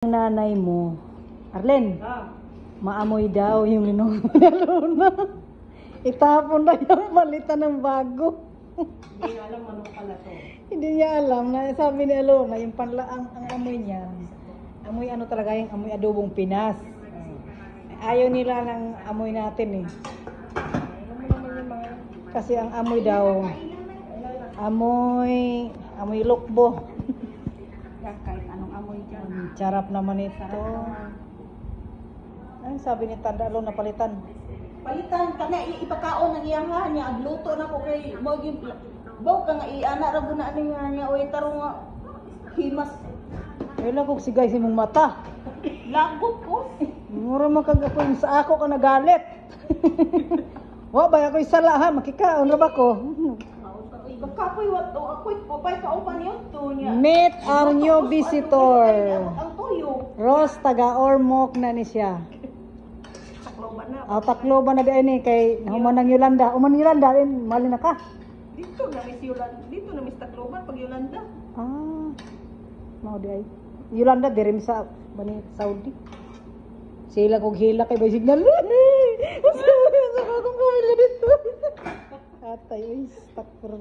Ang nanay mo, Arlen, maamoy daw yung inuman ni Luna. Itapon na yung palitan ng bago. Hindi niya alam anong pala to. Hindi niya alam na sabi ni Luna, yung ang amoy niya. Amoy ano talaga yung amoy adobong Pinas. Ayaw nila ng amoy natin eh. Kasi ang amoy daw, amoy lukbo. Kahit anong amoy dyan. Charap naman ito. Ay, sabi ni Tanda Luna palitan. Palitan ka na, ipakaon ng iyahan niya. Agluto na ko kay Moging. Baw ka nga, iana ra guna niya. O itaro nga, himas. Wala kong sigay si mong mata. Lagot ko. Mura makagapoy sa ako ka nagalit. Wa ba ako isala ha, makikaon ra ba ko? Kapoy wat o ako'y papay kaupan yun to niya. Meet our new visitor. Ang tuyo. Rose taga Ormoc na ni siya. Takloban na. Takloban na di ni kay human ng Yolanda. Uman Yolanda rin mali na ka. Dito na Miss Yolanda. Dito na Miss Takloban pag Yolanda. Ah. Mao di ay. Yolanda dirim sa bani Saudi. Sila kog hila kay bay signal. Sa akong pamilya dito. Atay, stuck for